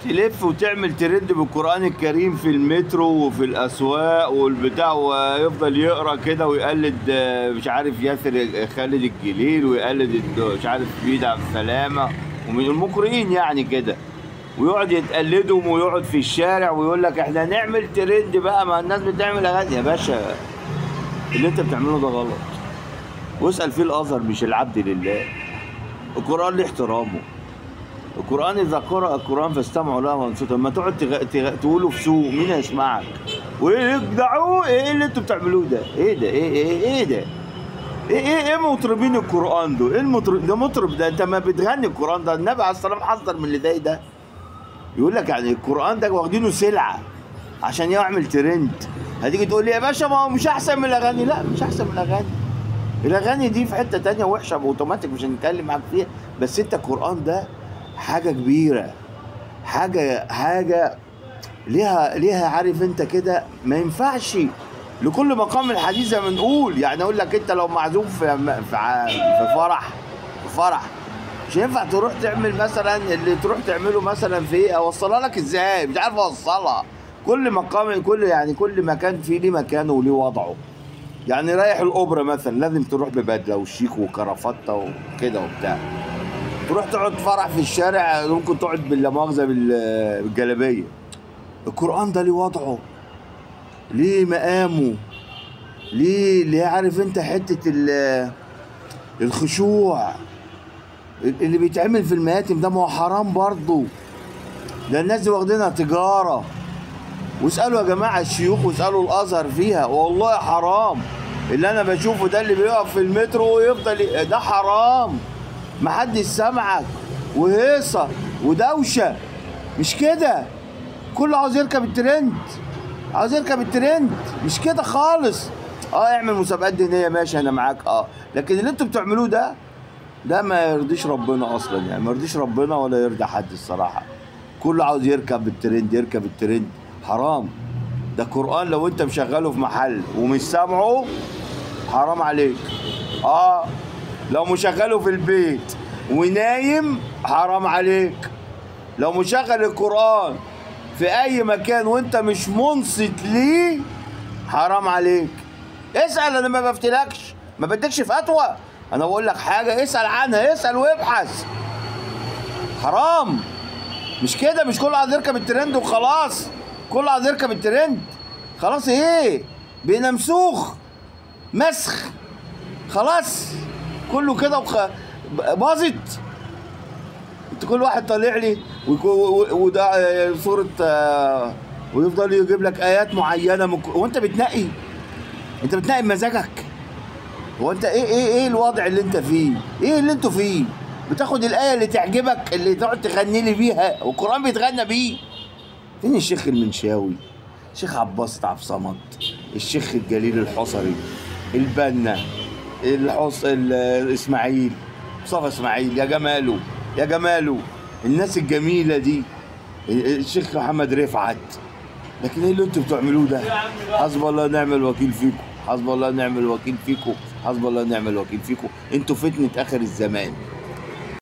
تلف وتعمل ترند بالقرآن الكريم في المترو وفي الأسواق والبتاع، ويفضل يقرا كده ويقلد مش عارف ياسر خالد الجليل، ويقلد مش عارف بيد عبد السلامة ومن المقرئين يعني كده، ويقعد يتقلدهم ويقعد في الشارع ويقول لك احنا هنعمل ترند بقى، ما الناس بتعمل اغاني. يا باشا اللي انت بتعمله ده غلط، واسأل فيه الأزهر مش العبد لله. القرآن له احترامه. القرآن إذا قرأ القرآن فاستمعوا له وانصتوا، لما تقعد تقوله في سوق مين هيسمعك؟ ويجدعوه ايه اللي انتوا بتعملوه ده؟ ايه ده؟ ايه ده؟ ايه مطربين القرآن دول؟ ايه المطرب ده؟ مطرب ده انت ما بتغني القرآن ده، النبي عليه الصلاة والسلام حذر من اللي زي ده. يقول لك يعني القرآن ده واخدينه سلعة عشان يعمل ترند. هتيجي تقول لي يا باشا ما هو مش أحسن من الأغاني، لا مش أحسن من الأغاني. الأغاني دي في حتة تانية وحشة أوتوماتيك مش هنتكلم معاك فيها، بس أنت القرآن ده حاجة كبيرة، حاجة ليها عارف انت كده، ما ينفعش لكل مقام الحديث زي ما نقول. يعني اقول لك انت لو معزوم في فرح مش هينفع تروح تعمل مثلا اللي تروح تعمله مثلا في ايه، اوصلها لك ازاي؟ مش عارف اوصلها. كل مقام كل مكان فيه ليه مكانه وليه وضعه. يعني رايح الاوبرا مثلا لازم تروح ببدله وشيك وكرافته وكده وبتاع، تروح تقعد فرح في الشارع ممكن تقعد باللا مؤاخذه بالجلابيه. القرآن ده ليه وضعه، ليه مقامه، ليه عارف انت حته الخشوع اللي بيتعمل في المياتم ده، ما هو حرام برضه. ده الناس دي واخدينها تجاره. واسالوا يا جماعه الشيوخ واسالوا الازهر فيها، والله حرام. اللي انا بشوفه ده اللي بيقف في المترو ويفضل ده حرام. محدش سمعك وهيصه ودوشه، مش كده. كله عاوز يركب الترند، مش كده خالص. اعمل مسابقات دينيه ماشي انا معاك، لكن اللي انتوا بتعملوه ده ما يرضيش ربنا اصلا، يعني ما يرضيش ربنا ولا يرضي حد الصراحه. كله عاوز يركب الترند، حرام. ده قرآن لو انت مشغله في محل ومش سامعه حرام عليك. لو مشغله في البيت ونايم حرام عليك. لو مشغل القرآن في اي مكان وانت مش منصت ليه حرام عليك. اسأل، انا ما بفتلكش، ما بدكش فتوى، انا بقول لك حاجة اسأل عنها، اسأل وابحث. حرام. مش كده، مش كله عايز يركب الترند وخلاص. كله عايز يركب الترند خلاص. ايه بقينا مسخ خلاص. كله كده باظت. انت كل واحد طالع لي وده صورة ويفضل يجيب لك ايات معينة وانت بتنقي. انت بتنقي بمزاجك. هو انت ايه الوضع اللي انت فيه؟ ايه اللي انتوا فيه؟ بتاخد الايه اللي تعجبك اللي تقعد تغني لي بيها، والقرآن بيتغنى بيه. فين الشيخ المنشاوي، الشيخ عباس عبد الصمد، الشيخ الجليل الحصري، البنا اسماعيل مصطفى اسماعيل، يا جماله الناس الجميله دي، الشيخ محمد رفعت. لكن ايه اللي انتوا بتعملوه ده؟ حسب الله ونعم الوكيل فيكم، انتوا فتنه اخر الزمان.